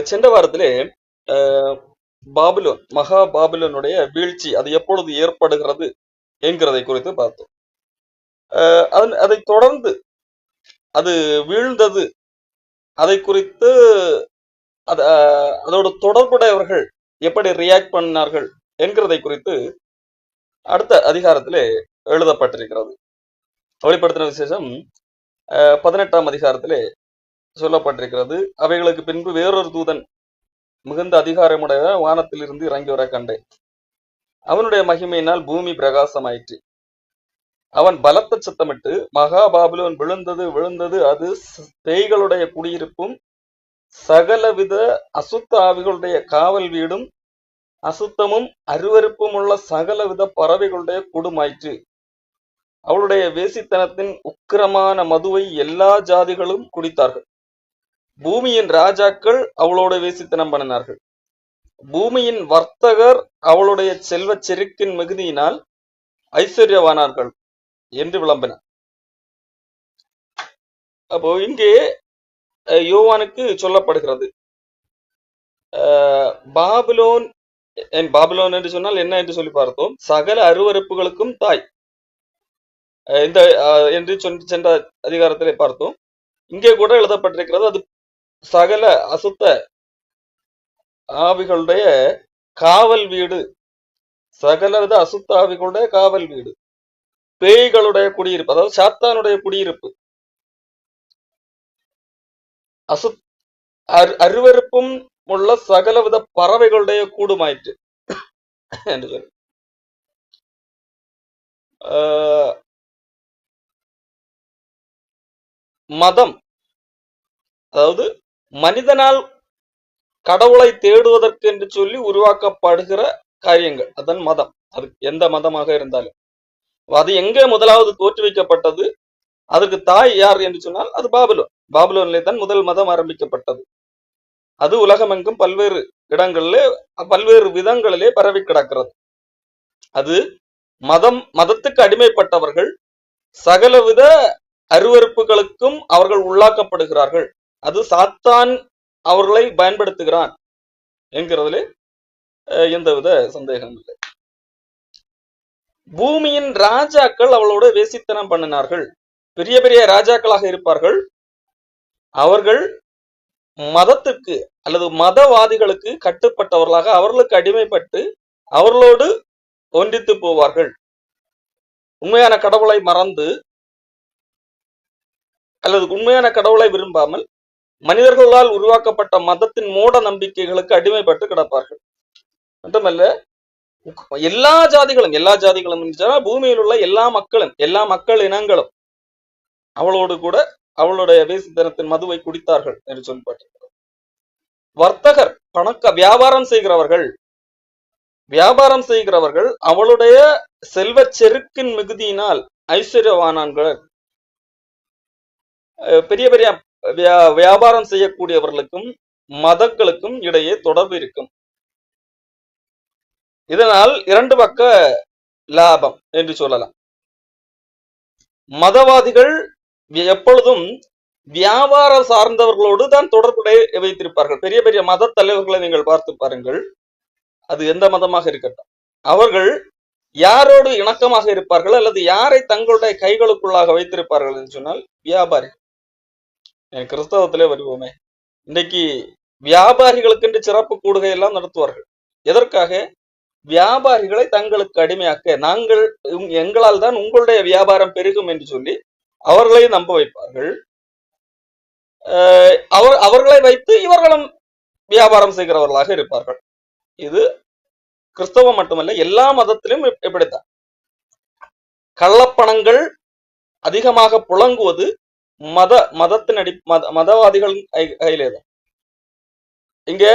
சென்ற வாரத்திலே பாபிலோன் மகா பாபிலோனுடைய வீழ்ச்சி அது எப்பொழுது ஏற்படுகிறது என்கிறதை குறித்து பார்த்தோம். அதை தொடர்ந்து அது வீழ்ந்தது அதை குறித்து அதோட தொடர்புடையவர்கள் எப்படி ரியாக்ட் பண்ணார்கள் என்கிறதை குறித்து அடுத்த அதிகாரத்திலே எழுதப்பட்டிருக்கிறது. வெளிப்படுத்தின விசேஷம் 18ஆம் அதிகாரத்திலே சொல்லப்பட்டிருக்கிறது. அவைகளுக்கு பின்பு வேறொரு தூதன் மிகுந்த அதிகாரமுடைய வானத்திலிருந்து இறங்கி வர கண்டேன். அவனுடைய மகிமையினால் பூமி பிரகாசமாயிற்று. அவன் பலத்த சத்தமிட்டு, மகா பாபிலோன் விழுந்தது விழுந்தது, அது பேய்களுடைய குடியிருப்பும் சகலவித அசுத்த ஆவிகளுடைய காவல் வீடும் அசுத்தமும் அருவருப்பும் உள்ள சகலவித பறவைகளுடைய குடுமாயிற்று. அவளுடைய வேசித்தனத்தின் உக்கிரமான மதுவை எல்லா ஜாதிகளும் குடித்தார்கள். பூமியின் ராஜாக்கள் அவளோட வேசித்தனம் பண்ணினார்கள். பூமியின் வர்த்தகர் அவளுடைய செல்வ செருக்கின் மிகுதியினால் ஐஸ்வர்யவானார்கள் என்று விளம்பினார். அப்போ இங்கே யோவானுக்கு சொல்லப்படுகிறது, பாபிலோன் பாபிலோன் என்று சொன்னால் என்ன என்று சொல்லி பார்த்தோம். சகல அருவருப்புகளுக்கும் தாய் இந்த என்று சென்ற அதிகாரத்திலே பார்த்தோம். இங்கே கூட எழுதப்பட்டிருக்கிறது, அது சகல அசுத்த ஆவிகளுடைய காவல் வீடு, சகலவித அசுத்த ஆவிகளுடைய காவல் வீடு, பேய்களுடைய குடியிருப்பு, அதாவது சாத்தானுடைய குடியிருப்பு, அருவருப்பும் உள்ள சகலவித பறவைகளுடைய கூடுமாயிற்று என்று சொல்லி மதம், அதாவது மனிதனால் கடவுளை தேடுவதற்கு என்று சொல்லி உருவாக்கப்படுகிற காரியங்கள், அதன் மதம். அது எந்த மதமாக இருந்தாலும் அது எங்கே முதலாவது தோற்றுவிக்கப்பட்டது, அதற்கு தாய் யார் என்று சொன்னால் அது பாபிலோன். பாபிலோனிலே தான் முதல் மதம் ஆரம்பிக்கப்பட்டது. அது உலகமெங்கும் பல்வேறு இடங்களிலே பல்வேறு விதங்களிலே பரவி கிடக்கிறது. அது மதத்துக்கு அடிமைப்பட்டவர்கள் சகலவித அருவருப்புகளுக்கும் அவர்கள் உள்ளாக்கப்படுகிறார்கள். அது சாத்தான் அவர்களை பயன்படுத்துகிறான் என்கிறதுல எந்தவித சந்தேகம் இல்லை. பூமியின் ராஜாக்கள் அவளோட வேசித்தனம் பண்ணினார்கள். பெரிய பெரிய ராஜாக்களாக இருப்பார்கள். அவர்கள் மதத்துக்கு அல்லது மதவாதிகளுக்கு கட்டுப்பட்டவர்களாக அவர்களுக்கு அடிமைப்பட்டு அவர்களோடு ஒன்றித்து போவார்கள். உண்மையான கடவுளை மறந்து அல்லது உண்மையான கடவுளை விரும்பாமல் மனிதர்களால் உருவாக்கப்பட்ட மதத்தின் மூட நம்பிக்கைகளுக்கு அடிமைப்பட்டு கிடப்பார்கள். மட்டுமல்ல, எல்லா ஜாதிகளும் பூமியில் உள்ள எல்லா மக்கள் இனங்களும் அவளோடு கூட அவளுடைய வேசித்தனத்தின் மதுவை குடித்தார்கள் என்று சொல்லப்பட்டிருக்கிறது. வர்த்தகர் வியாபாரம் செய்கிறவர்கள் அவளுடைய செல்வ செருக்கின் மிகுதியினால் ஐஸ்வர்யவானான்கள். பெரிய பெரிய வியாபாரம் செய்யக்கூடியவர்களுக்கும் மதங்களுக்கும் இடையே தொடர்பு இருக்கும். இதனால் இரண்டு பக்க லாபம் என்று சொல்லலாம். மதவாதிகள் எப்பொழுதும் வியாபாரம் சார்ந்தவர்களோடு தான் தொடர்புடைய வைத்திருப்பார்கள். பெரிய பெரிய மத தலைவர்களை நீங்கள் பார்த்து பாருங்கள், அது எந்த மதமாக இருக்கட்டும், அவர்கள் யாரோடு இணக்கமாக இருப்பார்கள் அல்லது யாரை தங்களுடைய கைகளுக்குள்ளாக வைத்திருப்பார்கள் என்று சொன்னால் வியாபாரி. கிறிஸ்தவத்திலே வருவோமே, இன்றைக்கு வியாபாரிகளுக்கு என்று சிறப்பு கூடுகை எல்லாம் நடத்துவார்கள். எதற்காக? வியாபாரிகளை தங்களுக்கு அடிமையாக்க, எங்களால் தான் உங்களுடைய வியாபாரம் பெருகும் என்று சொல்லி அவர்களை நம்ப வைப்பார்கள். அவர்களை வைத்து இவர்களும் வியாபாரம் செய்கிறவர்களாக இருப்பார்கள். இது கிறிஸ்தவம் மட்டுமல்ல, எல்லா மதத்திலும் எப்படித்தான். கள்ளப்பணங்கள் அதிகமாக புழங்குவது மதத்தின் மதவாதிகள் கையிலேதான். இங்கே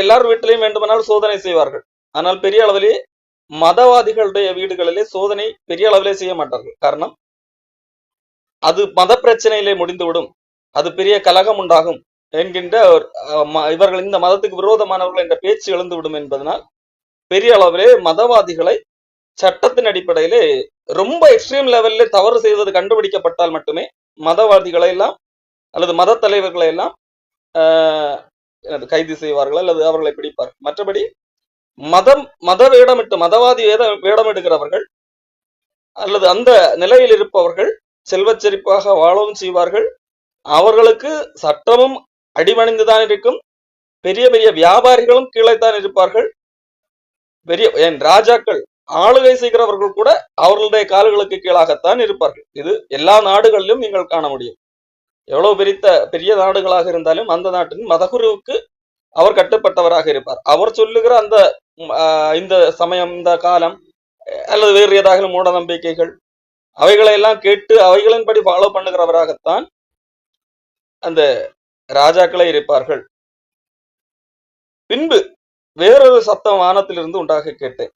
எல்லார் வீட்டிலையும் வேண்டுமானால் சோதனை செய்வார்கள். ஆனால் பெரிய அளவிலே மதவாதிகளுடைய வீடுகளிலே சோதனை பெரிய அளவிலே செய்ய மாட்டார்கள். காரணம், அது மத பிரச்சனையிலே முடிந்துவிடும், அது பெரிய கலகம் உண்டாகும் என்கின்ற இவர்கள் இந்த மதத்துக்கு விரோதமானவர்கள் என்ற பேச்சு எழுந்துவிடும் என்பதனால் பெரிய அளவிலே மதவாதிகளை சட்டத்தின் அடிப்படையிலே ரொம்ப எக்ஸ்ட்ரீம் லெவல்ல தவறு செய்வது கண்டுபிடிக்கப்பட்டால் மட்டுமே மதவாதிகளை எல்லாம் அல்லது மத தலைவர்களை எல்லாம் கைது செய்வார்கள் அல்லது அவர்களை பிடிப்பார்கள். மற்றபடி மத வேடமிட்டு மதவாதி வேடமிடுகிறவர்கள் அல்லது அந்த நிலையில் இருப்பவர்கள் செல்வச் செழிப்பாக வாழவும் செய்வார்கள். அவர்களுக்கு சட்டமும் அடிபணிந்துதான் இருக்கும். பெரிய பெரிய வியாபாரிகளும் கீழேத்தான் இருப்பார்கள். ராஜாக்கள் ஆளுகை செய்கிறவர்கள் கூட அவர்களுடைய கால்களுக்கு கீழாகத்தான் இருப்பார்கள். இது எல்லா நாடுகளிலும் நீங்கள் காண முடியும். எவ்வளவு பெரிய நாடுகளாக இருந்தாலும் அந்த நாட்டின் மதகுருவுக்கு அவர் கட்டுப்பட்டவராக இருப்பார். அவர் சொல்லுகிற அந்த இந்த சமயம், இந்த காலம் அல்லது வேறு ஏதாவது மூட நம்பிக்கைகள் அவைகளை எல்லாம் கேட்டு அவைகளின்படி ஃபாலோ பண்ணுகிறவராகத்தான் அந்த ராஜாக்களே இருப்பார்கள். பின்பு வேறொரு சத்தம் வானத்திலிருந்து உண்டாக கேட்டேன்.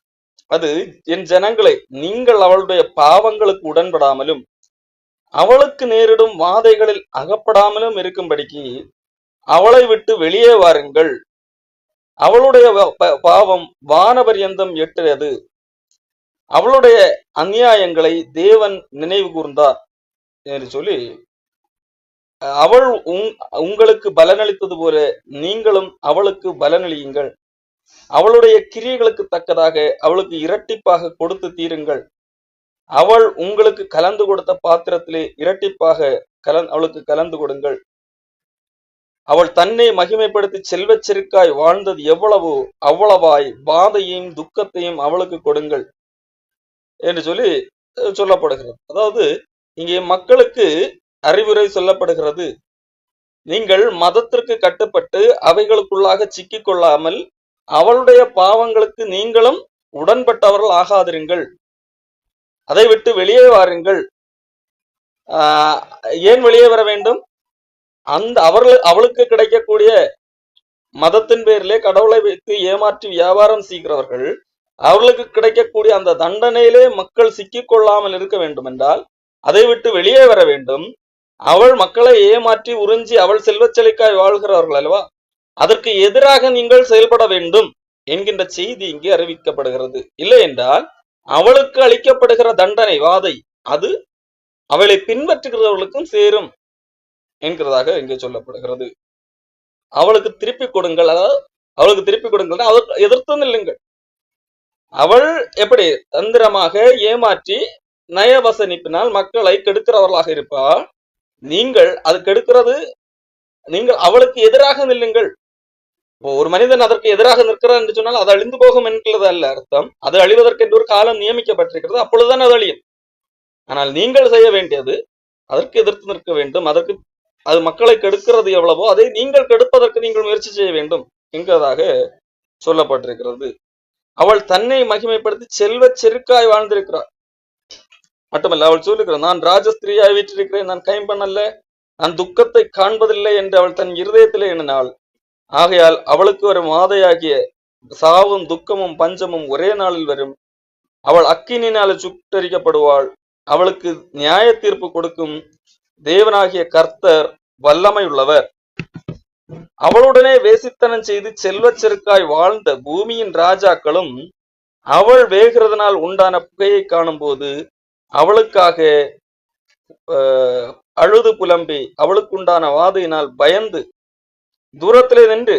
அது, என் ஜனங்களை, நீங்கள் அவளுடைய பாவங்களுக்கு உடன்படாமலும் அவளுக்கு நேரிடும் வாதைகளில் அகப்படாமலும் இருக்கும்படிக்கு அவளை விட்டு வெளியே வாருங்கள். அவளுடைய பாவம் வானபரியந்தம் எட்டியது. அவளுடைய அநியாயங்களை தேவன் நினைவு கூர்ந்தார் என்று சொல்லி, அவள் உங்களுக்கு பலனளித்தது போல நீங்களும் அவளுக்கு பலனளியுங்கள். அவளுடைய கிரியைகளுக்கு தக்கதாக அவளுக்கு இரட்டிப்பாக கொடுத்து தீருங்கள். அவள் உங்களுக்கு கலந்து கொடுத்த பாத்திரத்திலே இரட்டிப்பாக அவளுக்கு கலந்து கொடுங்கள். அவள் தன்னை மகிமைப்படுத்தி செல்வச் செருக்காய் வாழ்ந்தது எவ்வளவோ அவ்வளவாய் வாதையையும் துக்கத்தையும் அவளுக்கு கொடுங்கள் என்று சொல்லி சொல்லப்படுகிறது. அதாவது இங்கே மக்களுக்கு அறிவுரை சொல்லப்படுகிறது. நீங்கள் மதத்திற்கு கட்டுப்பட்டு அவைகளுக்குள்ளாக சிக்கிக் கொள்ளாமல் அவளுடைய பாவங்களுக்கு நீங்களும் உடன்பட்டவர்கள் ஆகாதிருங்கள். அதை விட்டு வெளியே வாருங்கள். ஏன் வெளியே வர வேண்டும்? அவளுக்கு கிடைக்கக்கூடிய மதத்தின் பேரிலே கடவுளை வைத்து ஏமாற்றி வியாபாரம் செய்கிறவர்கள், அவர்களுக்கு கிடைக்கக்கூடிய அந்த தண்டனையிலே மக்கள் சிக்கிக் கொள்ளாமல் இருக்க வேண்டும் என்றால் அதை விட்டு வெளியே வர வேண்டும். அவள் மக்களை ஏமாற்றி உறிஞ்சி அவள் செல்வச் செழிக்காய் வாழ்கிறவர்கள் அல்லவா, அதற்கு எதிராக நீங்கள் செயல்பட வேண்டும் என்கின்ற செய்தி இங்கே அறிவிக்கப்படுகிறது. இல்லை என்றால் அவளுக்கு அளிக்கப்படுகிற தண்டனை, வாதை, அது அவளை பின்பற்றுகிறவர்களுக்கும் சேரும் என்கிறதாக இங்கே சொல்லப்படுகிறது. அவளுக்கு திருப்பி கொடுங்கள். அதாவது அவளுக்கு திருப்பி கொடுங்கள், அவளுக்கு எதிர்த்து நில்லுங்கள். அவள் எப்படி தந்திரமாக ஏமாற்றி நயவசனிப்பினால் மக்களை கெடுக்கிறவர்களாக இருப்பாள். நீங்கள் அது கெடுக்கிறது, நீங்கள் அவளுக்கு எதிராக நில்லுங்கள். ஒரு மனிதன் அதற்கு எதிராக நிற்கிறார் என்று சொன்னால் அது அழிந்து போகும் என்கிறது அல்ல அர்த்தம். அது அழிவதற்கு என்று ஒரு காலம் நியமிக்கப்பட்டிருக்கிறது, அப்பொழுதுதான் அது அழியும். ஆனால் நீங்கள் செய்ய வேண்டியது அதற்கு எதிர்த்து நிற்க வேண்டும். அதற்கு அது மக்களை கெடுக்கிறது எவ்வளவோ அதை நீங்கள் கெடுப்பதற்கு நீங்கள் முயற்சி செய்ய வேண்டும் என்கிறதாக சொல்லப்பட்டிருக்கிறது. அவள் தன்னை மகிமைப்படுத்தி செல்வச் செருக்காய் வாழ்ந்திருக்கிறார். மட்டுமல்ல, அவள் சொல்லுகிறாள், நான் ராஜஸ்திரியாய் வீற்றிருக்கிறேன், நான் கைம்பெண் அல்ல, நான் துக்கத்தை காண்பதில்லை என்று அவள் தன் இருதயத்திலே எண்ணினாள். ஆகையால் அவளுக்கு ஒரு மாதையாகிய சாவும் துக்கமும் பஞ்சமும் ஒரே நாளில் வரும். அவள் அக்கினினால சுட்டரிக்கப்படுவாள். அவளுக்கு நியாய தீர்ப்பு கொடுக்கும் தேவனாகிய கர்த்தர் வல்லமை உள்ளவர். அவளுடனே வேசித்தனம் செய்து செல்வச் செருக்காய் வாழ்ந்த பூமியின் ராஜாக்களும் அவள் வேகிறதுனால் உண்டான புகையை காணும் போது அவளுக்காக அழுது புலம்பி அவளுக்குண்டான வாதையினால் பயந்து தூரத்திலே நின்று,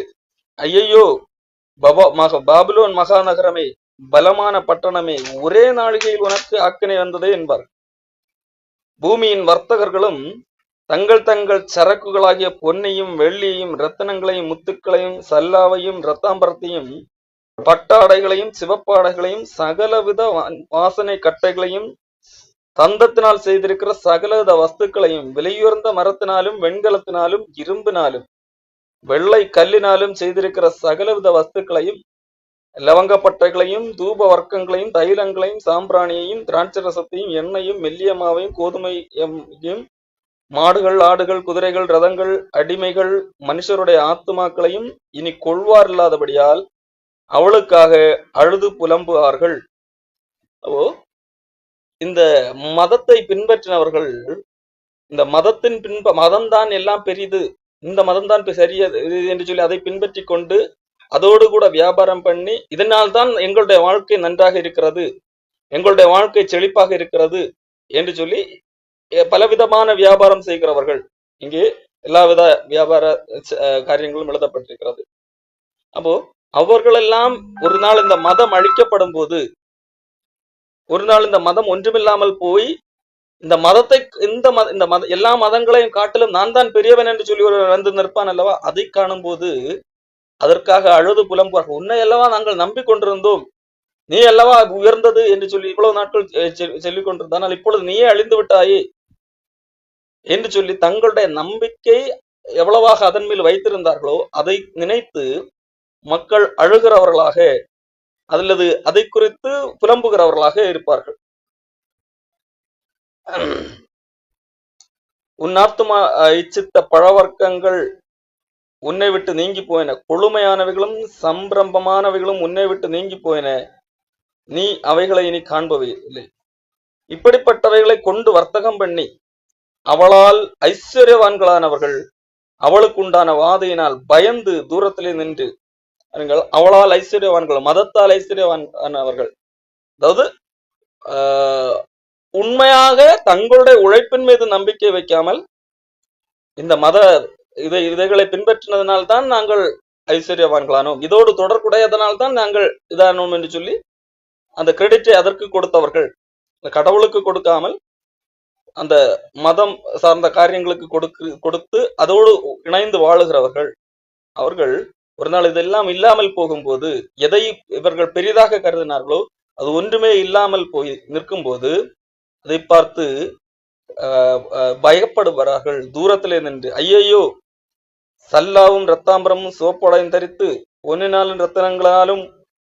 ஐயையோ பாபிலோன் மகாநகரமே, பலமான பட்டணமே, ஒரே நாழிகையில் உனக்கு ஆக்கினை வந்ததே என்பார். பூமியின் வர்த்தகர்களும் தங்கள் தங்கள் சரக்குகளாகிய பொன்னையும் வெள்ளியையும் இரத்தனங்களையும் முத்துக்களையும் சல்லாவையும் இரத்தாம்பரத்தையும் பட்டாடைகளையும் சிவப்பாடைகளையும் சகலவித வாசனை கட்டைகளையும் தந்தத்தினால் செய்திருக்கிற சகலவித வஸ்துக்களையும் விலையுயர்ந்த மரத்தினாலும் வெண்கலத்தினாலும் இரும்பினாலும் வெள்ளை கல்லினாலும் செய்திருக்கிற சகலவித வஸ்துக்களையும் லவங்கப்பட்டைகளையும் தூப வர்க்கங்களையும் தைலங்களையும் சாம்பிராணியையும் திராட்சரசத்தையும் எண்ணெயும் மெல்லியமாவையும் கோதுமையும் மாடுகள் ஆடுகள் குதிரைகள் ரதங்கள் அடிமைகள் மனுஷருடைய ஆத்துமாக்களையும் இனி கொள்வார் இல்லாதபடியால் அவளுக்காக அழுது புலம்புவார்கள். இந்த மதத்தை பின்பற்றினவர்கள், இந்த மதத்தின் மதம்தான் எல்லாம் பெரிது, இந்த மதம்தான் சரியது என்று சொல்லி அதை பின்பற்றி கொண்டு அதோடு கூட வியாபாரம் பண்ணி இதனால்தான் எங்களுடைய வாழ்க்கை நன்றாக இருக்கிறது, எங்களுடைய வாழ்க்கை செழிப்பாக இருக்கிறது என்று சொல்லி பலவிதமான வியாபாரம் செய்கிறவர்கள். இங்கே எல்லாவித வியாபார காரியங்களும் எழுதப்பட்டிருக்கிறது. அப்போ அவர்களெல்லாம் ஒரு நாள் இந்த மதம் அழிக்கப்படும் போது, ஒரு நாள் இந்த மதம் ஒன்றுமில்லாமல் போய் இந்த மதத்தை இந்த எல்லா மதங்களையும் காட்டிலும் நான் தான் பெரியவன் என்று சொல்லி ஒரு வந்து நிற்பான் அல்லவா, அதை காணும் போது அதற்காக அழுது புலம்புவார்கள். உன்னை அல்லவா நாங்கள் நம்பிக்கொண்டிருந்தோம், நீ அல்லவா உயர்ந்தது என்று சொல்லி இவ்வளவு நாட்கள் சொல்லிக் கொண்டிருந்தால் இப்பொழுது நீயே அழிந்து விட்டாயே என்று சொல்லி தங்களுடைய நம்பிக்கை எவ்வளவாக அதன் மேல் வைத்திருந்தார்களோ அதை நினைத்து மக்கள் அழுகிறவர்களாக அல்லது அதை குறித்து புலம்புகிறவர்களாக இருப்பார்கள். உன் ஆத்துமா இச்சித்த பழவர்க்கங்கள் உன்னை விட்டு நீங்கி போயின, கொழுமையானவைகளும் சம்பிரம்பமானவைகளும் உன்னை விட்டு நீங்கி போயின, நீ அவைகளை இனி காண்பவை இல்லை. இப்படிப்பட்டவைகளை கொண்டு வர்த்தகம் பண்ணி அவளால் ஐஸ்வர்யவான்களானவர்கள் அவளுக்கு உண்டான வாதையினால் பயந்து தூரத்திலே நின்று, அவளால் ஐஸ்வர்யவான்கள், மதத்தால் ஐஸ்வர்யவான்கள், அதாவது உண்மையாக தங்களுடைய உழைப்பின் மீது நம்பிக்கை வைக்காமல் இந்த மத இதைகளை பின்பற்றினதனால்தான் நாங்கள் ஐஸ்வர்யவான்களானோம், இதோடு தொடர்புடையதனால்தான் நாங்கள் இதானோம் என்று சொல்லி அந்த கிரெடிட்டை அதற்கு கொடுத்தவர்கள், கடவுளுக்கு கொடுக்காமல் அந்த மதம் சார்ந்த காரியங்களுக்கு கொடுத்து அதோடு இணைந்து வாழுகிறவர்கள், அவர்கள் ஒரு நாள் இதெல்லாம் இல்லாமல் போகும்போது, எதை இவர்கள் பெரிதாக கருதினார்களோ அது ஒன்றுமே இல்லாமல் போய் நிற்கும் போது அதை பார்த்து பயப்படுவார்கள். தூரத்திலே நின்று, ஐயையோ, சல்லாவும் ரத்தாம்பரமும் சோப்போடையும் தரித்து பொன்னினாலும் ரத்தனங்களாலும்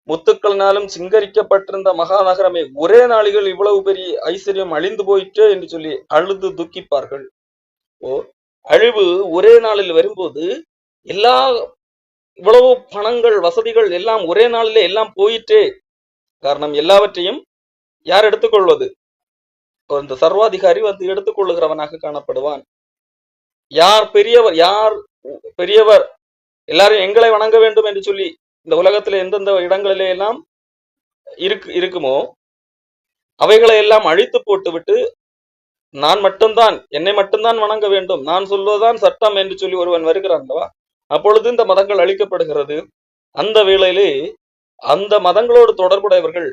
முத்துக்களினாலும் சிங்கரிக்கப்பட்டிருந்த மகாநகரமே, ஒரே நாளிகள் இவ்வளவு பெரிய ஐஸ்வர்யம் அழிந்து போயிற்றே என்று சொல்லி அழுது துக்கிப்பார்கள். அழிவு ஒரே நாளில் வரும்போது எல்லா இவ்வளவு பணங்கள் வசதிகள் எல்லாம் ஒரே நாளிலே எல்லாம் போயிற்றே. காரணம், எல்லாவற்றையும் யார் எடுத்துக்கொள்வது? இந்த சர்வாதிகாரி வந்து எடுத்துக்கொள்ளுகிறவனாக காணப்படுவான். யார் பெரியவர், யார் பெரியவர், எல்லாரும் எங்களை வணங்க வேண்டும் என்று சொல்லி இந்த உலகத்துல எந்தெந்த இடங்களிலே எல்லாம் இருக்குமோ அவைகளை எல்லாம் அழித்து போட்டுவிட்டு நான் மட்டும்தான், என்னை மட்டும்தான் வணங்க வேண்டும், நான் சொல்வதுதான் சட்டம் என்று சொல்லி ஒருவன் வருகிறான் அல்லவா, அப்பொழுது இந்த மதங்கள் அழிக்கப்படுகிறது. அந்த வேளையிலே அந்த மதங்களோடு தொடர்புடையவர்கள்,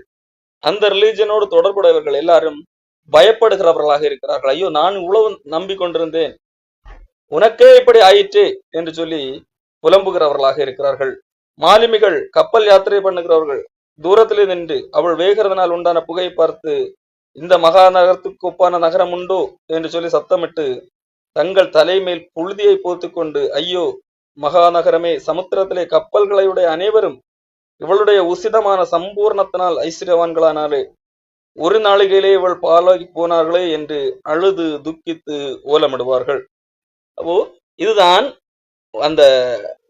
அந்த ரிலீஜனோடு தொடர்புடையவர்கள் எல்லாரும் பயப்படுகிறவர்களாக இருக்கிறார்கள். ஐயோ, நான் இவ்வளவு நம்பிக்கொண்டிருந்தேன், உனக்கே இப்படி ஆயிற்று என்று சொல்லி புலம்புகிறவர்களாக இருக்கிறார்கள். மாலுமிகள், கப்பல் யாத்திரை பண்ணுகிறவர்கள் தூரத்திலே நின்று அவள் வேகிறதுனால் உண்டான புகையை பார்த்து, இந்த மகாநகரத்துக்கு ஒப்பான நகரம் உண்டோ என்று சொல்லி சத்தமிட்டு தங்கள் தலைமேல் புழுதியை போர்த்து கொண்டு, ஐயோ மகாநகரமே, சமுத்திரத்திலே கப்பல்களையுடைய அனைவரும் இவளுடைய உசிதமான சம்பூர்ணத்தினால் ஐஸ்வர்யவான்களானாலே ஒரு நாளிகையிலே இவள் பாலாகி போனார்களே என்று அழுது துக்கித்து ஓலமிடுவார்கள். அப்போ இதுதான் அந்த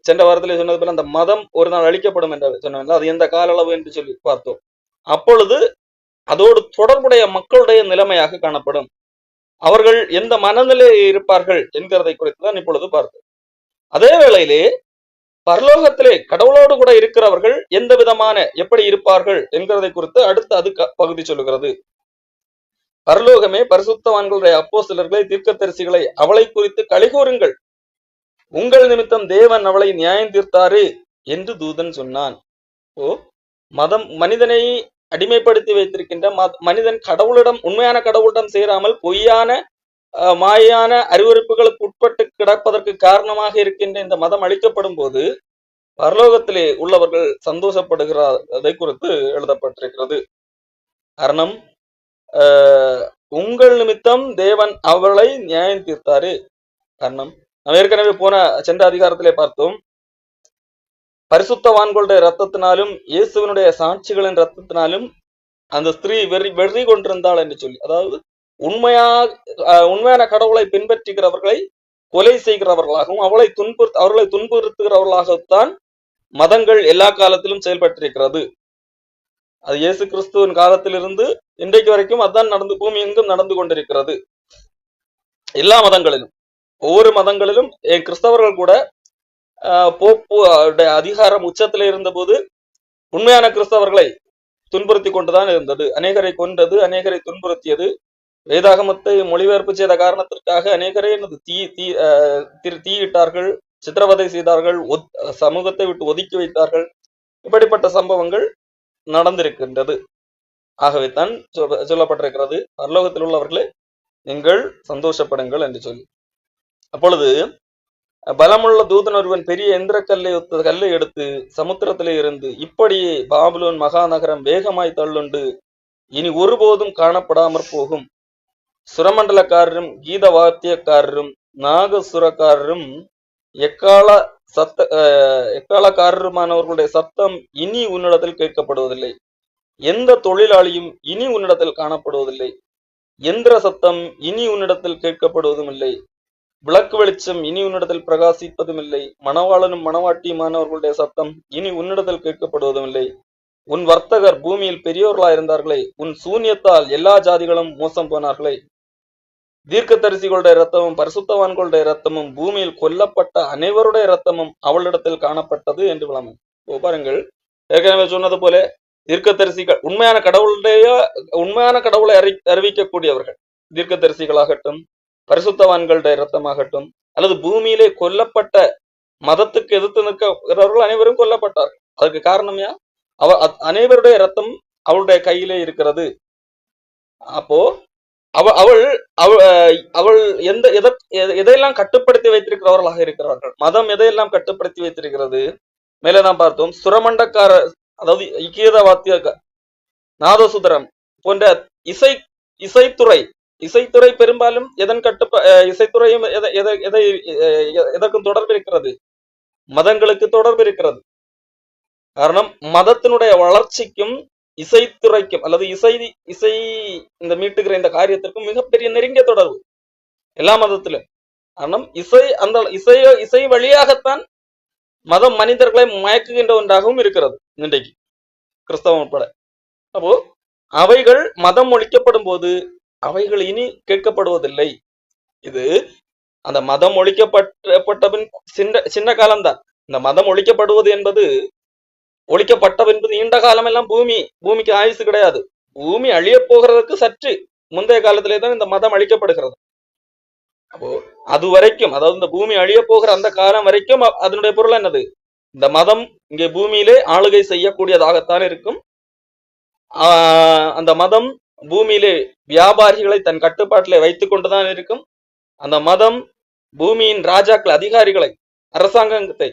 சென்ற வாரத்திலே சொன்னது போல அந்த மதம் ஒரு நாள் அழிக்கப்படும் என்று சொன்னாங்க. அது எந்த கால அளவு என்று சொல்லி பார்த்தோம். அப்பொழுது அதோடு தொடர்புடைய மக்களுடைய நிலைமையாக காணப்படும். அவர்கள் எந்த மனநிலையில் இருப்பார்கள் என்கிறதை குறித்து தான் இப்பொழுது பார்த்தோம். அதே வேளையிலே பரலோகத்திலே கடவுளோடு கூட இருக்கிறவர்கள் எந்த விதமான எப்படி இருப்பார்கள் என்கிறதை குறித்து அடுத்து அது பகுதி சொல்லுகிறது. பரலோகமே, பரிசுத்தவான்களுடைய அப்போஸ்தலர்களை, தீர்க்கதரிசிகளை, அவளை குறித்து களிகூறுங்கள், உங்கள் நிமித்தம் தேவன் அவளை நியாயம் தீர்த்தாரு என்று தூதன் சொன்னான். மதம் மனிதனை அடிமைப்படுத்தி வைத்திருக்கின்ற மனிதன் கடவுளிடம், உண்மையான கடவுளிடம் சேராமல் பொய்யான மாயான அறிவுறுப்புகளுக்கு உட்பட்டு கிடப்பதற்கு காரணமாக இருக்கின்ற இந்த மதம் அழிக்கப்படும் போது பரலோகத்திலே உள்ளவர்கள் சந்தோஷப்படுகிறதை குறித்து எழுதப்பட்டிருக்கிறது. காரணம், உங்கள் நிமித்தம் தேவன் அவளை நியாயம் தீர்த்தாரு. காரணம், நம்ம ஏற்கனவே சென்ற அதிகாரத்திலே பார்த்தோம், பரிசுத்தவான்களுடைய ரத்தத்தினாலும் இயேசுவனுடைய சாட்சிகளின் ரத்தத்தினாலும் அந்த ஸ்திரீ வெறி கொண்டிருந்தாள் என்று சொல்லி, அதாவது உண்மையான கடவுளை பின்பற்றுகிறவர்களை கொலை செய்கிறவர்களாகவும் அவர்களை துன்புறுத்துகிறவர்களாகத்தான் மதங்கள் எல்லா காலத்திலும் செயல்பட்டிருக்கிறது. அது இயேசு கிறிஸ்துவின் காலத்திலிருந்து இன்றைக்கு வரைக்கும் அதுதான் பூமி எங்கும் நடந்து கொண்டிருக்கிறது. எல்லா மதங்களிலும், ஒவ்வொரு மதங்களிலும் கிறிஸ்தவர்கள் கூட போப்பு அதிகாரம் உச்சத்திலே இருந்த போது உண்மையான கிறிஸ்தவர்களை துன்புறுத்தி கொண்டுதான் இருந்தது. அநேகரை கொன்றது, அநேகரை துன்புறுத்தியது, வேதாகமத்தை மொழிபெயர்ப்பு செய்த காரணத்திற்காக அநேகரே என்னது தீயிட்டார்கள், சித்திரவதை செய்தார்கள், சமூகத்தை விட்டு ஒதுக்கி வைத்தார்கள். இப்படிப்பட்ட சம்பவங்கள் நடந்திருக்கின்றது. ஆகவே தான் சொல்லப்பட்டிருக்கிறது, பரலோகத்தில் உள்ளவர்களே நீங்கள் சந்தோஷப்படுங்கள் என்று சொல்லி. அப்பொழுது பலமுள்ள தூதன் ஒருவன் பெரிய எந்திர கல்லை எடுத்து சமுத்திரத்திலே இருந்து, இப்படியே பாபிலோன் மகாநகரம் வேகமாய் தள்ளுண்டு இனி ஒருபோதும் காணப்படாமற் போகும். சுரமண்டலக்காரரும் கீத வாத்தியக்காரரும் நாகசுரக்காரரும் எக்காலக்காரருமானவர்களுடைய சத்தம் இனி உன்னிடத்தில் கேட்கப்படுவதில்லை. எந்த தொழிலாளியும் இனி உன்னிடத்தில் காணப்படுவதில்லை. எந்திர சத்தம் இனி உன்னிடத்தில் கேட்கப்படுவதும் இல்லை. விளக்கு வெளிச்சம் இனி உன்னிடத்தில் பிரகாசிப்பதும் இல்லை. மணவாளனும் மணவாட்டியுமானவர்களுடைய சத்தம் இனி உன்னிடத்தில் கேட்கப்படுவதும் இல்லை. உன் வர்த்தகர் பூமியில் பெரியோர்களா இருந்தார்களே, உன் சூன்யத்தால் எல்லா ஜாதிகளும் மோசம் போனார்களே. தீர்க்கதரிசிகளுடைய இரத்தமும் பரிசுத்தவான்களுடைய இரத்தமும் பூமியில் கொல்லப்பட்ட அனைவருடைய இரத்தமும் அவளிடத்தில் காணப்பட்டது என்று விளம்பரம். பாருங்கள், ஏற்கனவே சொன்னது போல தீர்க்கதரிசிகள் உண்மையான கடவுளை அறிவிக்கக்கூடியவர்கள், தீர்க்கதரிசிகளாகட்டும் பரிசுத்தவான்களுடைய இரத்தமாகட்டும், அல்லது பூமியிலே கொல்லப்பட்ட மதத்துக்கு எதிர்த்து நிற்கிறவர்கள் அனைவரும் கொல்லப்பட்டார்கள். அதுக்கு காரணம் அனைவருடைய இரத்தம் அவளுடைய கையிலே இருக்கிறது. அப்போ அவள் எதையெல்லாம் கட்டுப்படுத்தி வைத்திருக்கிறவர்களாக இருக்கிறார்கள். மதம் எதையெல்லாம் கட்டுப்படுத்தி வைத்திருக்கிறது? மேலே நாம் பார்த்தோம், சுரமண்டக்கார, அதாவது கீத வாத்திய, நாதசுதரம் போன்ற இசைத்துறை பெரும்பாலும் இசைத்துறையும் எதற்கும் தொடர்பு இருக்கிறது? மதங்களுக்கு தொடர்பு இருக்கிறது. காரணம், மதத்தினுடைய வளர்ச்சிக்கும் இசைத்துறைக்கும் அல்லது இசை இந்த மீட்டுகிற இந்த காரியத்திற்கும் மிகப்பெரிய நெருங்கிய தொடர்பு எல்லா மதத்திலும். காரணம், இசை வழியாகத்தான் மதம் மனிதர்களை மயக்குகின்ற ஒன்றாகவும் இருக்கிறது இன்றைக்கு, கிறிஸ்தவம் உட்பட. அப்போ அவைகள் மதம் ஒழிக்கப்படும் போது அவைகள் இனி கேட்கப்படுவதில்லை. இது அந்த மதம் ஒழிக்கப்பட்ட பின் சின்ன காலம்தான். இந்த மதம் ஒழிக்கப்படுவது என்பது நீண்ட காலம் எல்லாம் பூமிக்கு ஆயுசு கிடையாது. பூமி அழிய போகிறதுக்கு சற்று முந்தைய காலத்திலே தான் இந்த மதம் அழிக்கப்படுகிறது. அப்போ அது வரைக்கும், அதாவது இந்த பூமி அழிய போகிற அந்த காலம் வரைக்கும் அதனுடைய பொருள் என்னது? இந்த மதம் இங்கே பூமியிலே ஆளுகை செய்யக்கூடியதாகத்தான் இருக்கும். அந்த மதம் பூமியிலே வியாபாரிகளை தன் கட்டுப்பாட்டிலே வைத்துக் கொண்டுதான் இருக்கும். அந்த மதம் பூமியின் ராஜாக்கள், அதிகாரிகளை, அரசாங்கத்தை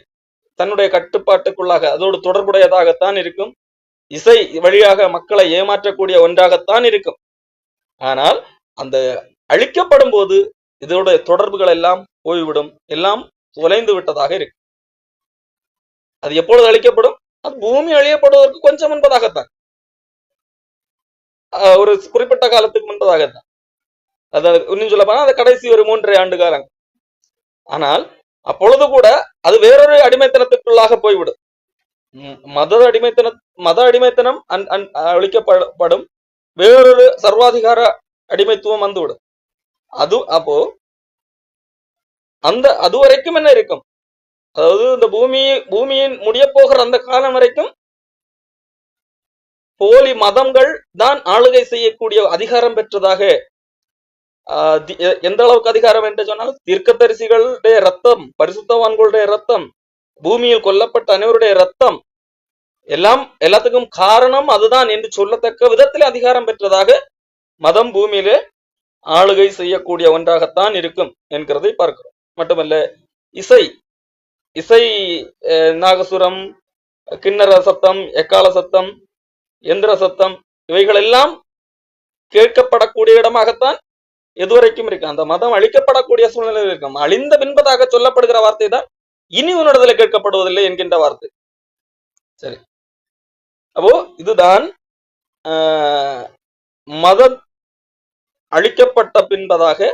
தன்னுடைய கட்டுப்பாட்டுக்குள்ளாக அதோடு தொடர்புடையதாகத்தான் இருக்கும். இசை வழியாக மக்களை ஏமாற்றக்கூடிய ஒன்றாகத்தான் இருக்கும். ஆனால் அந்த அழிக்கப்படும் போது இதோட தொடர்புகள் எல்லாம் போய்விடும், எல்லாம் தொலைந்து விட்டதாக இருக்கு. அது எப்பொழுது அழிக்கப்படும்? அது பூமி அழியப்படுவதற்கு கொஞ்சம் முன்பதாகத்தான், ஒரு குறிப்பிட்ட காலத்துக்கு முன்பதாகத்தான். அதாவது இன்னும் சொல்ல போனா அது கடைசி ஒரு 3.5 ஆண்டு காலம். ஆனால் அப்பொழுது கூட அது வேறொரு அடிமைத்தனத்துக்குள்ளாக போய்விடும். மத அடிமைத்தனம் அழிக்கப்படும், வேறொரு சர்வாதிகார அடிமைத்துவம் வந்துவிடும். அப்போ அது வரைக்கும் என்ன இருக்கும்? அதாவது இந்த பூமியின் முடிய போகிற அந்த காலம் வரைக்கும் போலி மதங்கள் தான் ஆளுகை செய்யக்கூடிய அதிகாரம் பெற்றதாக. எந்த அளவுக்கு அதிகாரம் என்று சொன்னால், தீர்க்கதரிசிகளுடைய ரத்தம், பரிசுத்தவான்களுடைய ரத்தம், பூமியில் கொல்லப்பட்ட அனைவருடைய ரத்தம், எல்லாத்துக்கும் காரணம் அதுதான் என்று சொல்லத்தக்க விதத்தில் அதிகாரம் பெற்றதாக மதம் பூமியிலே ஆளுகை செய்யக்கூடிய ஒன்றாகத்தான் இருக்கும் என்கிறதை பார்க்கிறோம். மட்டுமல்ல, இசை நாகசுரம், கிண்ணற சத்தம், எக்கால சத்தம், எந்திர சத்தம், இவைகள் எல்லாம் கேட்கப்படக்கூடிய இடமாகத்தான் எதுவரைக்கும் இருக்கு. அந்த மதம் அழிக்கப்படக்கூடிய சூழ்நிலையில் இருக்கும். அழிந்த பின்பதாக சொல்லப்படுகிற வார்த்தை தான் இனி உன்னிடத்துல கேட்கப்படுவதில்லை என்கின்ற வார்த்தை. சரி, அப்போ இதுதான் மதம் அழிக்கப்பட்ட பின்பதாக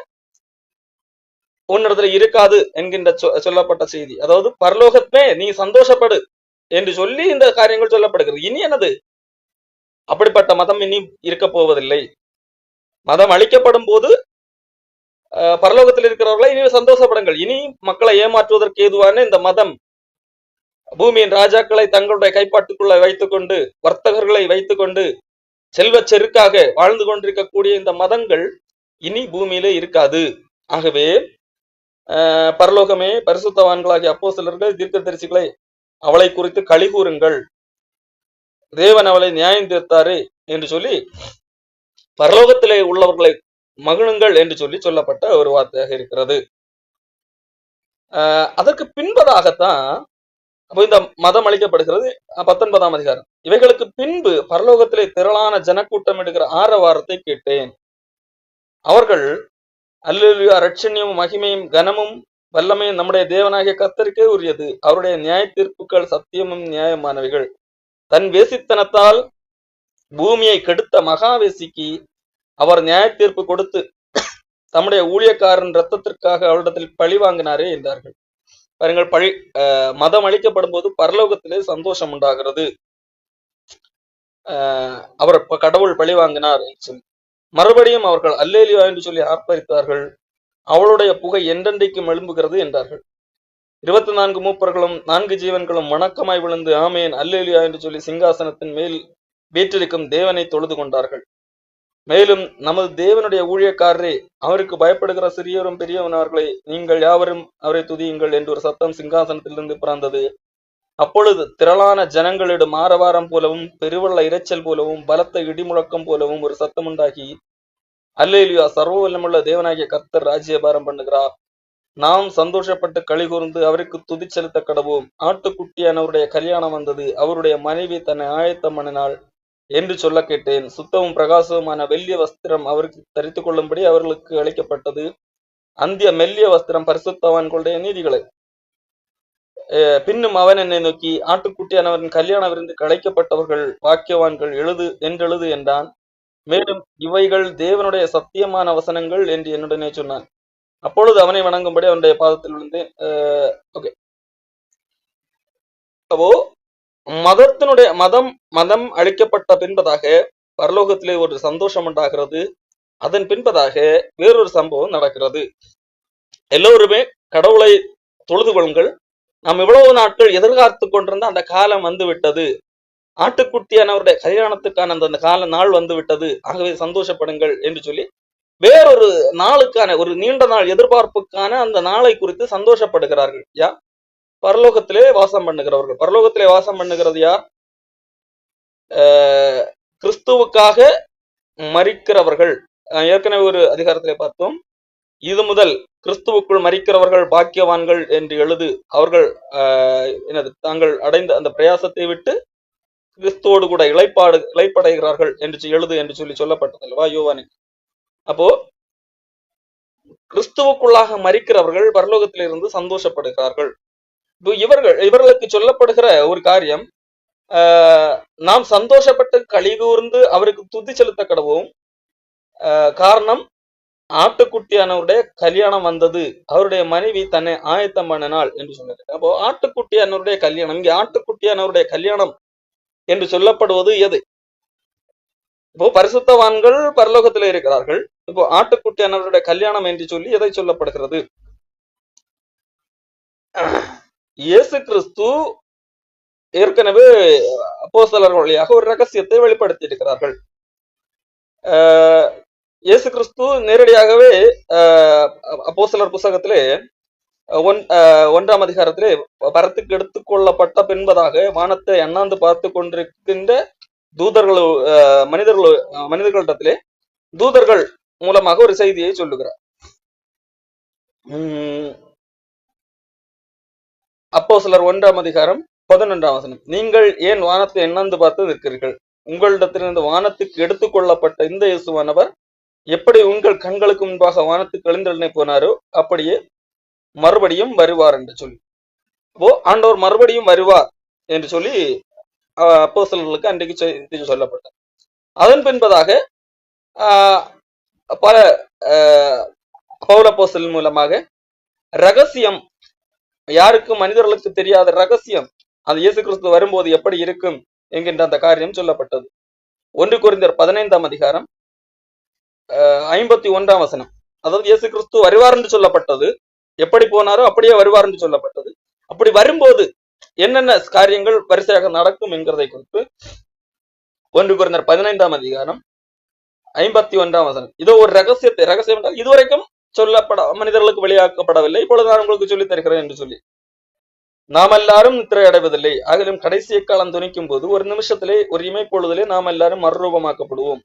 உன்னிடத்துல இருக்காது என்கின்ற சொல்லப்பட்ட செய்தி. அதாவது பரலோகமே நீ சந்தோஷப்படு என்று சொல்லி இந்த காரியங்கள் சொல்லப்படுகிறது. இனி என்னது? அப்படிப்பட்ட மதம் இனி இருக்க போவதில்லை. மதம் அழிக்கப்படும் போது பரலோகத்தில் இருக்கிறவர்களை இனி சந்தோஷப்படுங்கள். இனி மக்களை ஏமாற்றுவதற்கு ஏதுவான இந்த மதம், பூமியின் ராஜாக்களை தங்களுடைய கைப்பாட்டுக்குள்ள வைத்துக்கொண்டு, வர்த்தகர்களை வைத்துக்கொண்டு செல்வ செருக்காக வாழ்ந்து கொண்டிருக்கக்கூடிய இந்த மதங்கள் இனி பூமியிலே இருக்காது. ஆகவே பரலோகமே, பரிசுத்தவான்களாகிய அப்போஸ்தலர்கள், தீர்க்கதரிசிகளை அவளை குறித்து களி கூறுங்கள், தேவன் அவளை நியாயம் தீர்த்தாரு என்று சொல்லி பரலோகத்திலே உள்ளவர்களை மகிழுங்கள் என்று சொல்லி சொல்லப்பட்ட ஒரு வார்த்தையாக இருக்கிறது. அதற்கு பின்பதாகத்தான் இந்த மதம் அளிக்கப்படுகிறது. 19ஆம் அதிகாரம். இவைகளுக்கு பின்பு பரலோகத்திலே திரளான ஜனக்கூட்டம் எடுக்கிற ஆரவாரத்தை கேட்டேன். அவர்கள் அல்லேலூயா, ரட்சணியமும் மகிமையும் கனமும் வல்லமையும் நம்முடைய தேவனாகிய கர்த்தருக்கே உரியது. அவருடைய நியாய தீர்ப்புகள் சத்தியமும் நியாயமானவைகள். தன் வேசித்தனத்தால் பூமியை கெடுத்த மகாவேசிக்கு அவர் நியாய தீர்ப்பு கொடுத்து தம்முடைய ஊழியக்காரன் இரத்தத்திற்காக அவரிடத்தில் பழி வாங்கினாரே என்றார்கள். பாருங்கள், மதம் அளிக்கப்படும் போது பரலோகத்திலே சந்தோஷம் உண்டாகிறது. அவர் கடவுள் பழி வாங்கினார் என்று சொல்லி மறுபடியும் அவர்கள் அல்லேலியா என்று சொல்லி ஆர்ப்பரித்தார்கள். அவளுடைய புகை என்றென்றைக்கும் எழும்புகிறது என்றார்கள். 24 மூப்பர்களும் 4 ஜீவன்களும் வணக்கமாய் விழுந்து ஆமேன் அல்லேலியா என்று சொல்லி சிங்காசனத்தின் மேல் வீற்றிருக்கும் தேவனை தொழுது கொண்டார்கள். மேலும் நமது தேவனுடைய ஊழியக்காரரே, அவருக்கு பயப்படுகிற சிறியவரும் பெரியவனார்களே, நீங்கள் யாவரும் அவரை துதியுங்கள் என்று ஒரு சத்தம் சிங்காசனத்திலிருந்து பிறந்தது. அப்பொழுது திரளான ஜனங்களிடம் ஆரவாரம் போலவும் பெருவெள்ள இரைச்சல் போலவும் பலத்த இடிமுழக்கம் போலவும் ஒரு சத்தம் உண்டாகி, அல்லேலூயா, சர்வ வல்லமுள்ள தேவனாகிய கர்த்தர் ராஜ்யபாரம் பண்ணுகிறார். நாம் சந்தோஷப்பட்டு களி கூர்ந்து அவருக்கு துதி செலுத்த கடவோம். ஆட்டுக்குட்டியானவருடைய கல்யாணம் வந்தது, அவருடைய மனைவி தன்னை ஆயத்தம் பண்ணினாள் என்று சொல்ல கேட்டேன். சுத்தமும் பிரகாசவுமான வெள்ளிய வஸ்திரம் அவருக்கு தரித்து கொள்ளும்படி அவர்களுக்கு அளிக்கப்பட்டது. அந்திய மெல்லிய வஸ்திரம் பரிசுத்தவான்களுடைய நீதிகளை. பின்னும் அவன் என்னை நோக்கி, ஆட்டுக்குட்டியானவரின் கல்யாண விருந்துக்கு அழைக்கப்பட்டவர்கள் பாக்கியவான்கள், எழுது என்றான். மேலும் இவைகள் தேவனுடைய சத்தியமான வசனங்கள் என்று என்னுடனே சொன்னான். அப்பொழுது அவனை வணங்கும்படி அவனுடைய பாதத்தில் விழுந்தேன். ஓகே, அப்போ மதம் அளிக்கப்பட்ட பின்பதாக பரலோகத்திலே ஒரு சந்தோஷம் உண்டாகிறது. அதன் பின்பதாக வேறொரு சம்பவம் நடக்கிறது. எல்லோருமே கடவுளை தொழுது கொள்ளுங்கள், நாம் இவ்வளவு நாட்கள் எதிர்பார்த்து கொண்டிருந்த அந்த காலம் வந்து விட்டது, ஆட்டுக்குட்டியானவருடைய கல்யாணத்துக்கான அந்த கால நாள் வந்து விட்டது, ஆகவே சந்தோஷப்படுங்கள் என்று சொல்லி வேறொரு நாளுக்கான ஒரு நீண்ட நாள் எதிர்பார்ப்புக்கான அந்த நாளை குறித்து சந்தோஷப்படுகிறார்கள். யார்? பரலோகத்திலே வாசம் பண்ணுகிறவர்கள். பரலோகத்திலே வாசம் பண்ணுகிறது யார்? கிறிஸ்துவுக்காக மரிக்கிறவர்கள். ஏற்கனவே ஒரு அதிகாரத்திலே பார்த்தோம். இது முதல் கிறிஸ்துவுக்குள் மரிக்கிறவர்கள் பாக்கியவான்கள் என்று எழுது. அவர்கள் தாங்கள் அடைந்த அந்த பிரயாசத்தை விட்டு கிறிஸ்துவோடு கூட இளைப்படைகிறார்கள் என்று எழுது என்று சொல்லி சொல்லப்பட்டது அல்லவா யோவானுக்கு. அப்போ கிறிஸ்துவுக்குள்ளாக மரிக்கிறவர்கள் பரலோகத்திலிருந்து சந்தோஷப்படுகிறார்கள். இவர்களுக்கு சொல்லப்படுகிற ஒரு காரியம், நாம் சந்தோஷப்பட்டு களி கூர்ந்து அவருக்கு துதி செலுத்த கடவோம். காரணம், ஆட்டுக்குட்டியானவருடைய கல்யாணம் வந்தது, அவருடைய மனைவி தன்னை ஆயத்தம் பண்ணினாள் என்று சொன்னது. அப்போ ஆட்டுக்குட்டியானவருடைய கல்யாணம், இங்கே ஆட்டுக்குட்டியானவருடைய கல்யாணம் என்று சொல்லப்படுவது எது? இப்போ பரிசுத்தவான்கள் பரலோகத்திலே இருக்கிறார்கள். இப்போ ஆட்டுக்குட்டியானவருடைய கல்யாணம் என்று சொல்லி எதை சொல்லப்படுகிறது? இயேசு கிறிஸ்து ஏற்கனவே அப்போஸ்தலர்கள் வழியாக ஒரு ரகசியத்தை வெளிப்படுத்தி இருக்கிறார்கள். இயேசு கிறிஸ்து நேரடியாகவே அப்போஸ்தலர் புத்தகத்திலே 1ஆம் அதிகாரத்திலே பரத்துக்கு எடுத்துக்கொள்ளப்பட்ட பின்பதாக வானத்தை அண்ணாந்து பார்த்து கொண்டிருக்கின்ற மனிதர்களிடத்திலே தூதர்கள் மூலமாக ஒரு செய்தியை சொல்லுகிறார். அப்போஸ்தலர் 1ஆம் அதிகாரம் 11ஆம் வசனம். நீங்கள் ஏன் வானத்தை எண்ணாந்து பார்த்து இருக்கிறீர்கள்? உங்களிடத்திலிருந்து வானத்துக்கு எடுத்துக்கொள்ளப்பட்ட இந்த இயேசுவானவர் எப்படி உங்கள் கண்களுக்கு முன்பாக வானத்துக்கு எழுந்தருளி போனாரோ அப்படியே மறுபடியும் வருவார் என்று சொல்லி, ஆண்டவர் மறுபடியும் வருவார் என்று சொல்லி அப்போஸ்தலர்களுக்கு அன்றைக்கு சொல்லப்பட்டார். அதன் பின்பதாக பல பவுல் அப்போஸ்தலன் மூலமாக ரகசியம், யாருக்கும் மனிதர்களுக்கு தெரியாத ரகசியம், அது இயேசு கிறிஸ்து வரும்போது எப்படி இருக்கும் என்கின்ற அந்த காரியம் சொல்லப்பட்டது. 1 கொரிந்தியர் 15ஆம் அதிகாரம் 51ஆம் வசனம். அதாவது இயேசு கிறிஸ்து வருவார் என்று சொல்லப்பட்டது, எப்படி போனாரோ அப்படியே வருவார் என்று சொல்லப்பட்டது. அப்படி வரும்போது என்னென்ன காரியங்கள் வரிசையாக நடக்கும் என்கிறதை குறித்து 1 கொரிந்தியர் 15ஆம் அதிகாரம் 51ஆம் வசனம். இதோ ஒரு ரகசியம் என்றால் இதுவரைக்கும் மனிதர்களுக்கு வெளியாக்கப்படவில்லை, இப்பொழுது நான் உங்களுக்கு சொல்லித் தருகிறேன் என்று சொல்லி. நாம் எல்லாரும் நித்திரை அடைவதில்லை, ஆகிலும் கடைசி எக்காலம் துணிக்கும் போது ஒரு நிமிஷத்திலே ஒரு இமைப்பொழுதிலே நாம் எல்லாரும் மறுரூபமாக்கப்படுவோம்.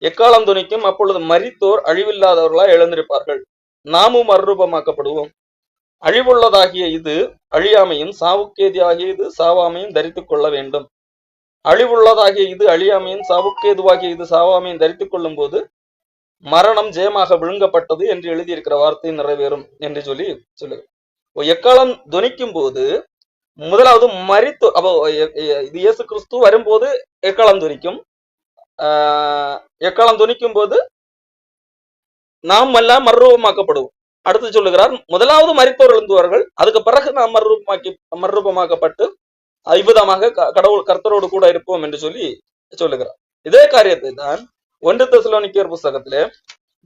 எக்காலம் துணிக்கும், அப்பொழுது மரித்தோர் அழிவில்லாதவர்களாய் எழுந்திருப்பார்கள், நாமும் மறுரூபமாக்கப்படுவோம். அழிவுள்ளதாகிய இது அழியாமையும் சாவுக்கேதியாகிய இது சாவாமையும் தரித்துக் கொள்ள வேண்டும். அழிவுள்ளதாகிய இது அழியாமையும் சாவுக்கேதுவாகிய இது சாவாமையும் தரித்துக் கொள்ளும் போது மரணம் ஜெயமாக விழுங்கப்பட்டது என்று எழுதியிருக்கிற வார்த்தை நிறைவேறும் என்று சொல்லி சொல்லுங்க. எக்காலம் துணிக்கும் போது முதலாவது மரித்து, அப்போ இது இயேசு கிறிஸ்து வரும்போது எக்காலம் துணிக்கும். எக்காலம் துணிக்கும் போது நாம் எல்லாம் மறுரூபமாக்கப்படுவோம். அடுத்து சொல்லுகிறார், முதலாவது மரித்தோர் எழுந்துவார்கள், அதுக்கு பிறகு நாம் மறுரூபமாக்கப்பட்டு அற்புதமாக கர்த்தரோடு கூட இருப்போம் என்று சொல்லி சொல்லுகிறார். இதே காரியத்தை தான் 1 தெசலோனிக்கேயர் புஸ்தகத்திலே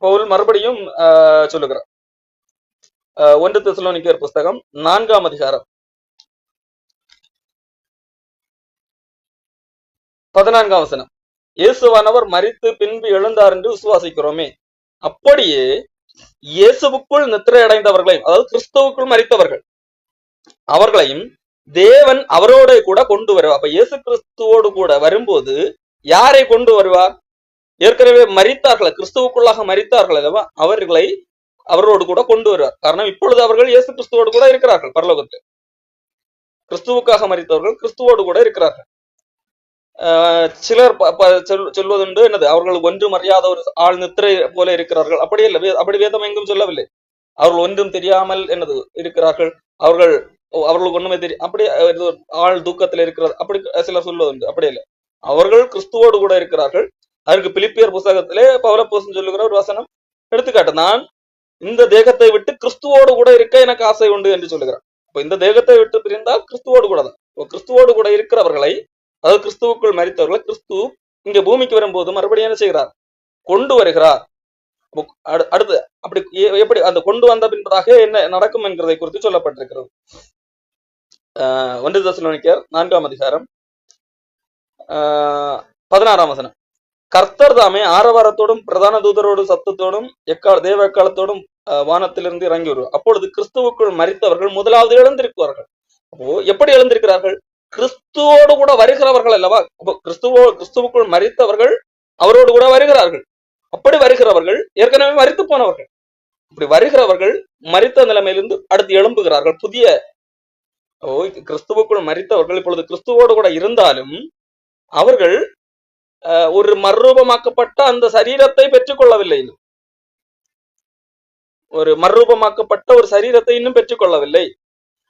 பவுல் மறுபடியும் சொல்லுகிறார். 1 தெசலோனிக்கேயர் புஸ்தகம் 4ஆம் அதிகாரம் 14ஆம் வசனம். இயேசுவானவர் மரித்து பின்பு எழுந்தார் என்று விசுவாசிக்கிறோமே, அப்படியே இயேசுவுக்குள் நித்திரை அடைந்தவர்களையும், அதாவது கிறிஸ்துவுக்குள் மரித்தவர்கள் அவர்களையும் தேவன் அவரோட கூட கொண்டு வருவார். அப்ப இயேசு கிறிஸ்துவோடு கூட வரும்போது யாரை கொண்டு வருவார்? ஏற்கனவே மரித்தார்கள், கிறிஸ்துவுக்குள்ளாக மரித்தார்கள் அல்லவா, அவர்களை அவரோடு கூட கொண்டு வருவார். காரணம், இப்பொழுது அவர்கள் இயேசு கிறிஸ்துவோடு கூட இருக்கிறார்கள். பரலோகத்தில் கிறிஸ்துவுக்காக மரித்தவர்கள் கிறிஸ்துவோடு கூட இருக்கிறார்கள். சிலர் சொல்வதுண்டு, என்னது, அவர்கள் ஒன்றும் அறியாத ஒரு ஆள் நித்திரை போல இருக்கிறார்கள். அப்படி இல்லை, அப்படி வேதம் எங்கும் சொல்லவில்லை. அவர்கள் ஒன்றும் தெரியாமல் என்னது இருக்கிறார்கள், அவர்களுக்கு ஒண்ணுமே தெரியும், அப்படி ஆள் தூக்கத்தில் இருக்கிறது, அப்படி சிலர் சொல்வதுண்டு. அப்படி இல்லை, அவர்கள் கிறிஸ்துவோடு கூட இருக்கிறார்கள். அதற்கு பிலிப்பியர் புஸ்தகத்திலே பவுலப்போஸ்தலன் சொல்லுகிற ஒரு வசனம் எடுத்துக்காட்டு, நான் இந்த தேகத்தை விட்டு கிறிஸ்துவோடு கூட இருக்க எனக்கு ஆசை உண்டு என்று சொல்லுகிறார். இப்ப இந்த தேகத்தை விட்டு பிரிந்தால் கிறிஸ்துவோடு கூட தான். கிறிஸ்துவோடு கூட இருக்கிறவர்களை, அதாவது கிறிஸ்துவுக்குள் மரித்தவர்களை கிறிஸ்து இங்க பூமிக்கு வரும்போது மறுபடியும் என்ன செய்கிறார்? கொண்டு வருகிறார். அடுத்து அப்படி எப்படி அந்த கொண்டு வந்த பின்பதாக என்ன நடக்கும் என்கிறதை குறித்து சொல்லப்பட்டிருக்கிறது. 1 தெசலோனிக்கேயர் 4ஆம் அதிகாரம் 16ஆம் வசனம். கர்த்தர் தாமே ஆரவாரத்தோடும் பிரதான தூதரோடும் சத்தத்தோடும் தேவ எக்காலத்தோடும் வானத்திலிருந்து இறங்கி வருவார். அப்பொழுது கிறிஸ்துவுக்குள் மரித்தவர்கள் முதலாவது எழுந்திருக்கிறார்கள். அப்போ எப்படி எழுந்திருக்கிறார்கள்? கிறிஸ்துவோடு கூட வருகிறவர்கள் அல்லவா. கிறிஸ்துவுக்குள் மரித்தவர்கள் அவரோடு கூட வருகிறார்கள். அப்படி வருகிறவர்கள் ஏற்கனவே மரித்து போனவர்கள். இப்படி வருகிறவர்கள் மரித்த நிலைமையிலிருந்து அடுத்து எழும்புகிறார்கள். புதிய கிறிஸ்துவுக்குள் மரித்தவர்கள் இப்பொழுது கிறிஸ்துவோடு கூட இருந்தாலும் அவர்கள் ஒரு மறுரூபமாக்கப்பட்ட அந்த சரீரத்தை பெற்றுக் கொள்ளவில்லை. ஒரு மறுரூபமாக்கப்பட்ட ஒரு சரீரத்தை இன்னும் பெற்றுக் கொள்ளவில்லை.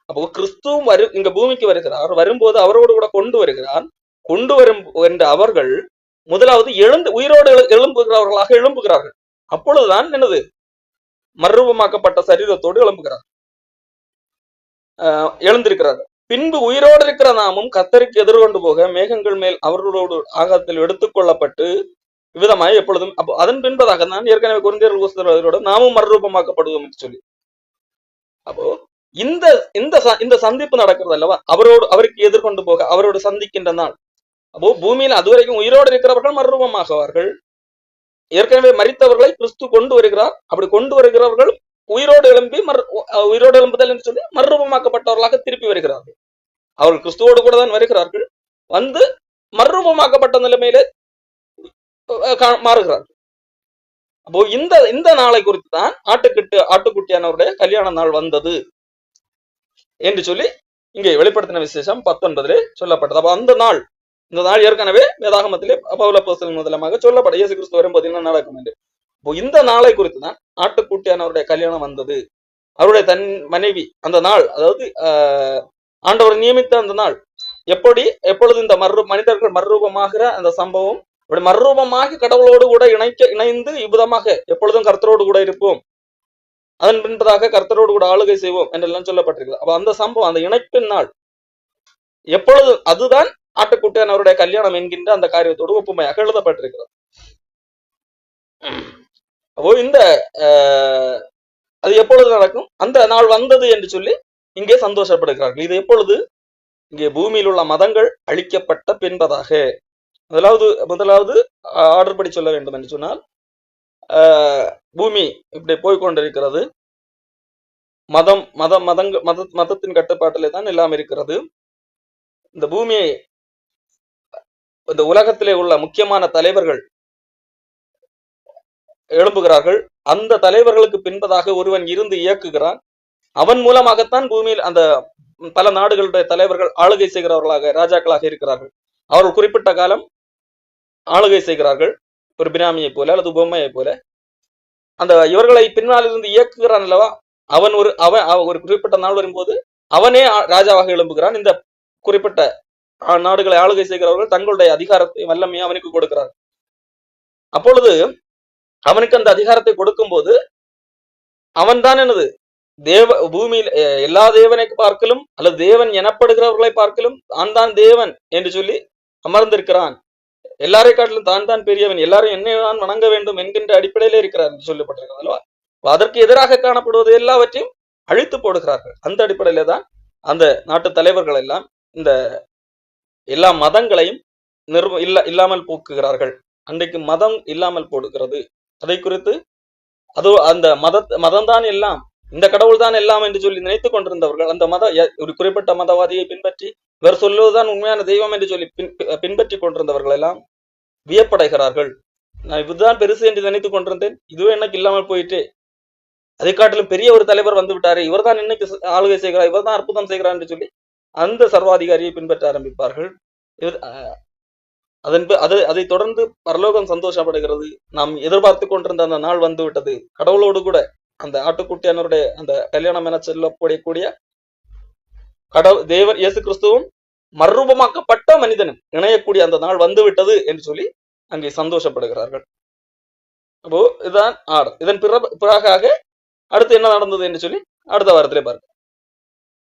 அப்போ கிறிஸ்துவும் இங்க பூமிக்கு வருகிறார். வரும்போது அவரோடு கூட கொண்டு வருகிறார். கொண்டு வரும் என்ற அவர்கள் முதலாவது உயிரோடு எழும்புகிறவர்களாக எழும்புகிறார்கள். அப்பொழுதுதான் என்னது, மறுரூபமாக்கப்பட்ட சரீரத்தோடு எழுந்திருக்கிறார்கள். பின்பு உயிரோடு இருக்கிற நாமும் கர்த்தருக்கு எதிர்கொண்டு போக மேகங்கள் மேல் அவர்களோடு ஆகாயத்தில் எடுத்துக் கொள்ளப்பட்டு விதமாய் எப்பொழுதும், அப்போ அதன் பின்பதாக தான் ஏற்கனவே கொரிந்தியர் புஸ்தகத்தோட நாமும் மறுரூபமாக்கப்படுவோம் என்று சொல்லி, அப்போ இந்த சந்திப்பு நடக்கிறது அல்லவா, அவருக்கு எதிர்கொண்டு போக அவரோடு சந்திக்கின்ற நாள். அப்போ பூமியில அதுவரைக்கும் உயிரோடு இருக்கிறவர்கள் மறுரூபமாகுவார்கள். ஏற்கனவே மரித்தவர்களை கிறிஸ்து கொண்டு வருகிறார். அப்படி கொண்டு வருகிறவர்கள் உயிரோடு எழும்புதல் என்று சொல்லி மறுரூபமாக்கப்பட்டவர்களாக திருப்பி வருகிறார்கள். அவர்கள் கிறிஸ்துவோடு கூட தான் வருகிறார்கள். வந்து மறுரூபமாக்கப்பட்ட நிலைமையில மாறுகிறார்கள். அப்போ இந்த நாளை குறித்து தான் ஆட்டுக்குட்டியானவருடைய கல்யாண நாள் வந்தது என்று சொல்லி இங்கே வெளிப்படுத்தின விசேஷம் 19 சொல்லப்பட்டது. அப்ப இந்த நாள் ஏற்கனவே வேதாகமத்திலே பவுலப்போஸ்தலன் மூலமாக சொல்லப்பட்ட இயேசு கிறிஸ்து வரும்போது என்ன நடக்கும் என்று. இப்போ இந்த நாளை குறித்து தான் ஆட்டுக்குட்டியானவருடைய கல்யாணம் வந்தது. அவருடைய தன் மனைவி அந்த நாள், அதாவது ஆண்டவர் நியமித்த அந்த நாள், எப்பொழுது இந்த மனிதர்கள் மறுரூபமாகிற அந்த சம்பவம், அப்படி மறுரூபமாகி கடவுளோடு கூட இணைந்து இவ்விதமாக எப்பொழுதும் கர்த்தரோடு கூட இருப்போம், அதன் பின்பதாக கர்த்தரோடு கூட ஆளுகை செய்வோம் என்றெல்லாம் சொல்லப்பட்டிருக்கு. அப்ப அந்த சம்பவம், அந்த இணைப்பின் நாள் எப்பொழுது, அதுதான் ஆட்டுக்குட்டியானவருடைய கல்யாணம் என்கின்ற அந்த காரியத்தோடு ஒப்புமையாக எழுதப்பட்டிருக்கிறது. அப்போ அது எப்பொழுது நடக்கும்? அந்த நாள் வந்தது என்று சொல்லி இங்கே சந்தோஷப்படுகிறார்கள். இது எப்பொழுது? இங்கே பூமியில் உள்ள மதங்கள் அழிக்கப்பட்ட பின்பதாக, முதலாவது ஆர்டர் படி சொல்ல வேண்டும் என்று சொன்னால், பூமி இப்படி போய்கொண்டிருக்கிறது. மதத்தின் கட்டுப்பாட்டிலே தான் எல்லாம் இருக்கிறது. இந்த பூமியை இந்த உலகத்திலே உள்ள முக்கியமான தலைவர்கள் எழும்புகிறார்கள். அந்த தலைவர்களுக்கு பின்பதாக ஒருவன் இருந்து இயக்குகிறான். அவன் மூலமாகத்தான் பூமியில் அந்த பல நாடுகளுடைய தலைவர்கள் ஆளுகை செய்கிறவர்களாக, ராஜாக்களாக இருக்கிறார்கள். அவர்கள் குறிப்பிட்ட காலம் ஆளுகை செய்கிறார்கள், ஒரு பினாமியை போல அல்லது பொம்மையை போல. அந்த இவர்களை பின்னால் இருந்து இயக்குகிறான் அல்லவா, அவன் ஒரு குறிப்பிட்ட நாள் வரும்போது அவனே ராஜாவாக எழும்புகிறான். இந்த குறிப்பிட்ட நாடுகளை ஆளுகை செய்கிறவர்கள் தங்களுடைய அதிகாரத்தை வல்லமையை அவனுக்கு கொடுக்கிறார். அப்பொழுது அவனுக்கு அந்த அதிகாரத்தை கொடுக்கும் போது அவன் தான் என்னது, பூமியில் எல்லா தேவனை பார்க்கலும் அல்லது தேவன் எனப்படுகிறவர்களை பார்க்கலும் தான் தேவன் என்று சொல்லி அமர்ந்திருக்கிறான். எல்லாரை காட்டிலும் தான் பெரியவன், எல்லாரும் என்னை தான் வணங்க வேண்டும் என்கின்ற அடிப்படையிலே இருக்கிறார் என்று சொல்லப்பட்டிருக்கிறது அல்லவா. அதற்கு எதிராக காணப்படுவது எல்லாவற்றையும் அழித்து போடுகிறார்கள். அந்த அடிப்படையில தான் அந்த நாட்டு தலைவர்கள் எல்லாம் இந்த எல்லா மதங்களையும் இல்லாமல் போக்குகிறார்கள். அன்றைக்கு மதம் இல்லாமல் போடுகிறது. அதை குறித்து அந்த மதம் தான் எல்லாம், இந்த கடவுள் தான் எல்லாம் என்று சொல்லி நினைத்துக் கொண்டிருந்தவர்கள் அந்த ஒரு குறிப்பிட்ட மதவாதியை பின்பற்றி இவர் சொல்லுவதுதான் உண்மையான தெய்வம் என்று சொல்லி பின்பற்றி கொண்டிருந்தவர்கள் எல்லாம் வியப்படைகிறார்கள். நான் இதுதான் பெருசு என்று நினைத்துக் கொண்டிருந்தேன், இதுவே எனக்கு இல்லாமல் போயிட்டு, அதை காட்டிலும் பெரிய ஒரு தலைவர் வந்து விட்டாரு, இவர் தான் இன்னைக்கு ஆளுகை செய்கிறார், இவர் தான் அற்புதம் செய்கிறார் என்று சொல்லி அந்த சர்வாதிகாரியை பின்பற்ற ஆரம்பிப்பார்கள். அதை தொடர்ந்து பரலோகம் சந்தோஷப்படுகிறது. நாம் எதிர்பார்த்து கொண்டிருந்த அந்த நாள் வந்து விட்டது. கடவுளோடு கூட அந்த ஆட்டுக்குட்டியானவருடைய அந்த கல்யாணம் என சொல்லப்படக்கூடிய தேவர் இயேசு கிறிஸ்துவும் மறுரூபமாக்கப்பட்ட மனிதனும் இணையக்கூடிய அந்த நாள் வந்து விட்டது என்று சொல்லி அங்கே சந்தோஷப்படுகிறார்கள். அப்போ இதுதான் ஆர்டர். இதன் பிறகாக அடுத்து என்ன நடந்தது என்று சொல்லி அடுத்த வாரத்திலே பாருங்க.